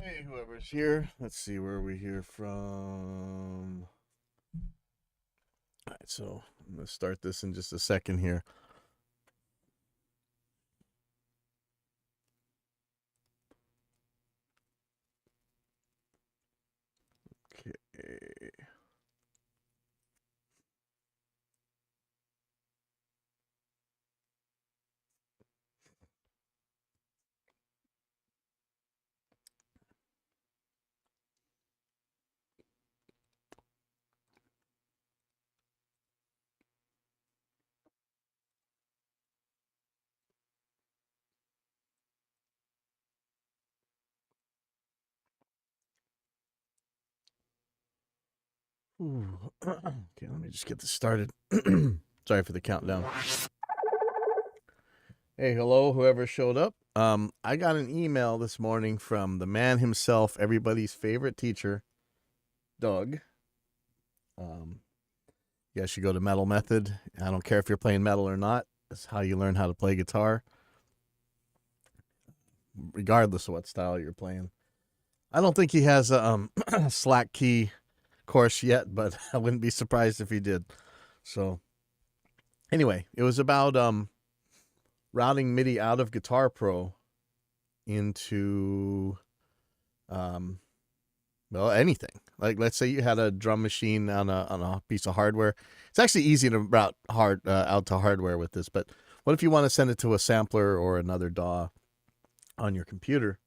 Hey, whoever's here. Let's see where we hear from. All right, so I'm going to start this in just a second here. Okay. Okay, let me just get this started. Sorry for the countdown. Hey, hello, whoever showed up. I got an email this morning from the man himself, everybody's favorite teacher, Doug. You guys should go to Metal Method. I don't care if you're playing metal or not. That's how you learn how to play guitar, regardless of what style you're playing. I don't think he has a slack key course yet, but I wouldn't be surprised if he did. So anyway, it was about routing MIDI out of Guitar Pro into well, anything. Like, let's say you had a drum machine on a piece of hardware. It's actually easy to route out to hardware with this, but what if you want to send it to a sampler or another DAW on your computer?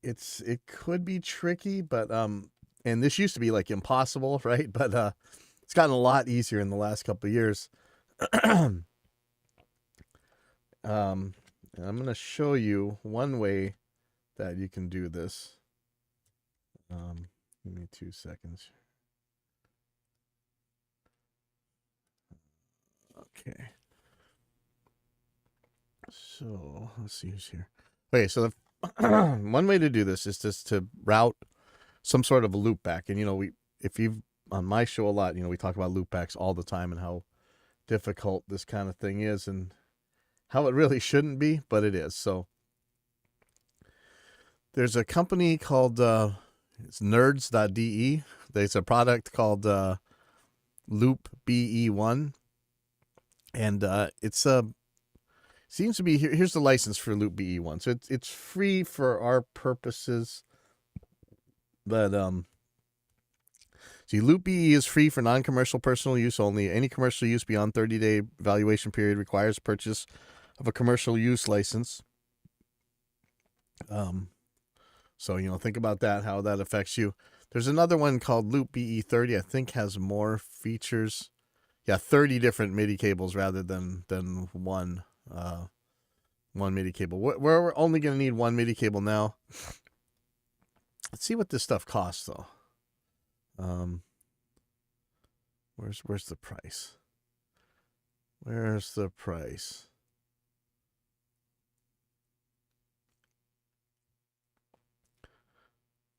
It could be tricky, but and this used to be like impossible, right? But it's gotten a lot easier in the last couple of years. I'm going to show you one way that you can do this. Give me 2 seconds. Okay. So let's see who's here. Okay, so the one way to do this is just to route some sort of a loop back. And if you've on my show a lot, we talk about loop backs all the time and how difficult this kind of thing is and how it really shouldn't be, but it is. So there's a company called it's nerds.de. There's a product called Loop BE1, and it's seems to be here's the license for Loop BE1. So it's free for our purposes, but see, Loop BE is free for non-commercial personal use only. Any commercial use beyond 30-day evaluation period requires purchase of a commercial use license. So think about that, how that affects you. There's another one called Loop BE30. I think has more features. Yeah, 30 different MIDI cables rather than one MIDI cable. We're only going to need one MIDI cable now. Let's see what this stuff costs though. Where's the price? Where's the price?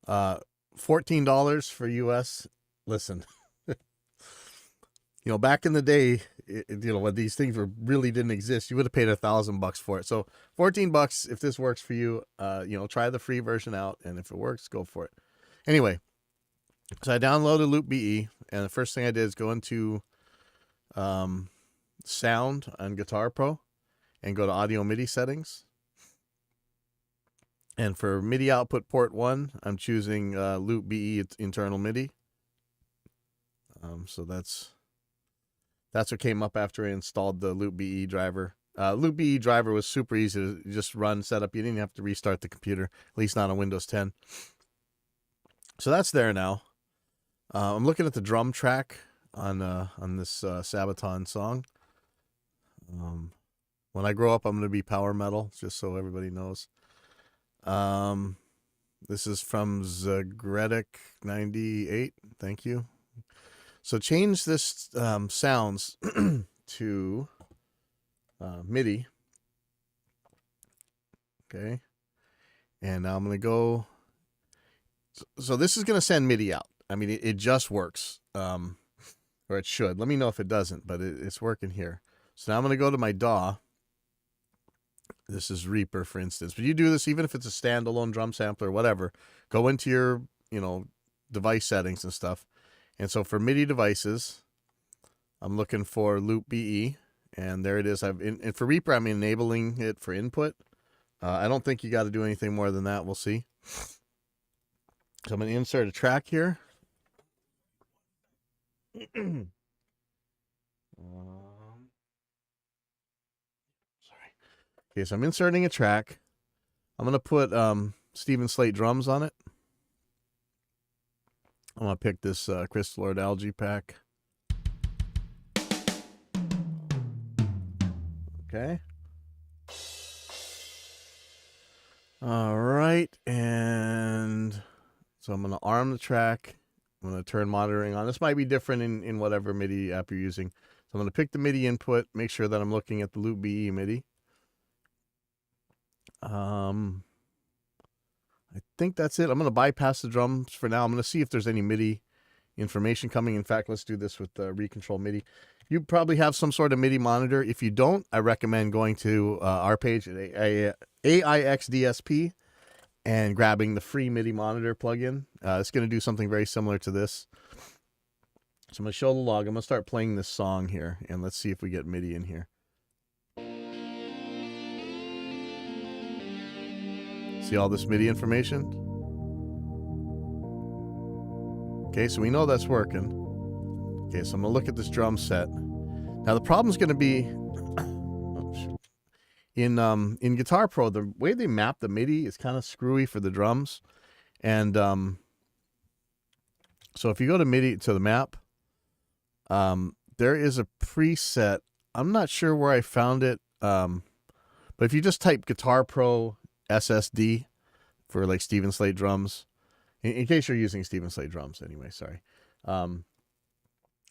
$14 for US. Listen, back in the day, when these things really didn't exist, you would have paid $1,000 for it. So $14 if this works for you. Try the free version out, and if it works, go for it. Anyway, so I downloaded Loop BE, and the first thing I did is go into Sound on Guitar Pro and go to Audio MIDI settings. And for MIDI output port 1, I'm choosing Loop BE internal MIDI. So that's what came up after I installed the Loop BE driver. Loop BE driver was super easy to just run, set up. You didn't have to restart the computer, at least not on Windows 10. So that's there now. I'm looking at the drum track on this Sabaton song. When I grow up, I'm going to be power metal, just so everybody knows. This is from Zagretic 98. Thank you. So change this sounds to MIDI. Okay. And now I'm going to go. So this is going to send MIDI out. I mean, it just works. Or it should. Let me know if it doesn't, but it's working here. So now I'm going to go to my DAW. This is Reaper, for instance. But you do this even if it's a standalone drum sampler or whatever. Go into your, device settings and stuff. And so for MIDI devices, I'm looking for Loop BE. And there it is. And for Reaper, I'm enabling it for input. I don't think you got to do anything more than that. We'll see. So I'm going to insert a track here. Sorry. Okay, so I'm inserting a track. I'm going to put Steven Slate drums on it. I'm going to pick this Crystal Lord Algae pack. Okay. All right, and so I'm going to arm the track. I'm going to turn monitoring on. This might be different in whatever MIDI app you're using. So I'm going to pick the MIDI input, make sure that I'm looking at the Loop BE MIDI. I think that's it. I'm going to bypass the drums for now. I'm going to see if there's any MIDI information coming. In fact, let's do this with Recontrol MIDI. You probably have some sort of MIDI monitor. If you don't, I recommend going to our page at AIXDSP and grabbing the free MIDI monitor plugin. It's going to do something very similar to this. So I'm going to show the log. I'm going to start playing this song here, and let's see if we get MIDI in here. See all this MIDI information? Okay, so we know that's working. Okay, so I'm going to look at this drum set. Now the problem's going to be in Guitar Pro, the way they map the MIDI is kind of screwy for the drums. And so if you go to MIDI to the map, there is a preset. I'm not sure where I found it, but if you just type Guitar Pro SSD for like Steven Slate drums, in case you're using Steven Slate drums anyway, sorry.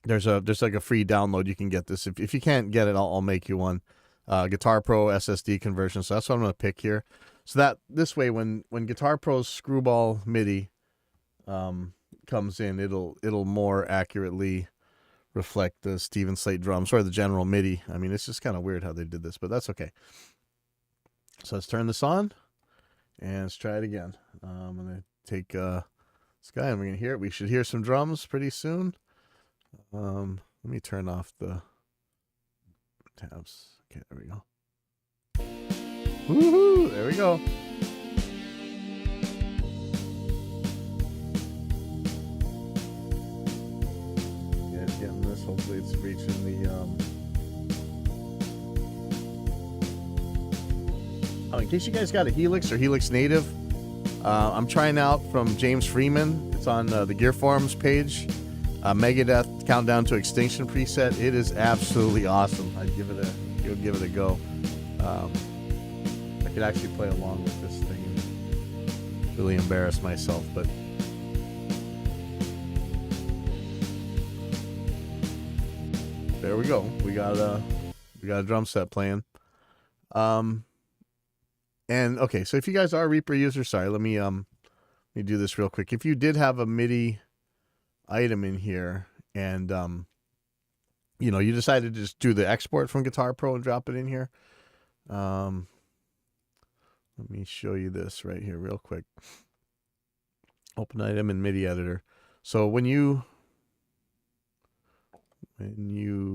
There's like a free download. You can get this. If you can't get it, I'll make you one. Guitar Pro SSD conversion. So that's what I'm going to pick here. So that this way, when Guitar Pro's Screwball MIDI comes in, it'll more accurately reflect the Steven Slate drums or the general MIDI. I mean, it's just kind of weird how they did this, but that's okay. So let's turn this on and let's try it again. I'm going to take this guy and we're going to hear it. We should hear some drums pretty soon. Let me turn off the tabs. Okay, there we go. Woohoo! There we go. Yeah, getting this. Hopefully it's reaching the Oh, in case you guys got a Helix or Helix Native, I'm trying out from James Freeman. It's on the Gear Forums page. Megadeth Countdown to Extinction preset. It is absolutely awesome. I'd give it a go. I could actually play along with this thing and really embarrass myself, but there we go. We got a drum set playing. And okay, so if you guys are Reaper users, sorry, let me do this real quick. If you did have a MIDI item in here and you decided to just do the export from Guitar Pro and drop it in here, let me show you this right here real quick. Open item in MIDI editor. So when you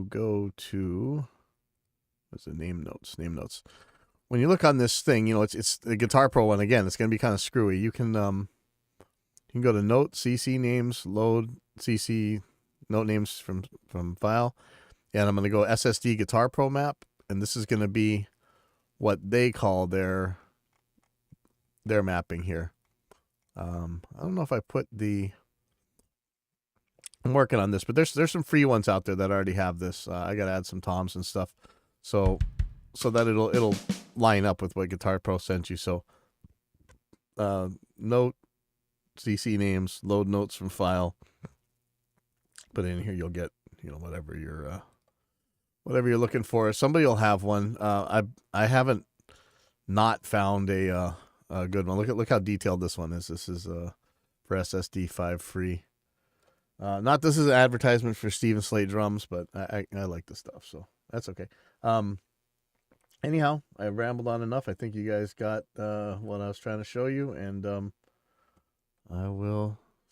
go to, what's the name notes? When you look on this thing, it's the Guitar Pro one. Again, it's going to be kind of screwy. You can go to Note, CC names, load CC note names from file, and I'm going to go SSD Guitar Pro map, and this is going to be what they call their mapping here. I don't know if I put I'm working on this, but there's some free ones out there that already have this. I got to add some toms and stuff, so that it'll line up with what Guitar Pro sent you. So note, CC names, load notes from file. Put in here, you'll get whatever you're looking for. Somebody will have one. I haven't not found a good one. Look how detailed this one is. This is for SSD 5 free. This is an advertisement for Steven Slate drums, but I like the stuff, so that's okay. anyhow, I rambled on enough. I think you guys got what I was trying to show you, and I will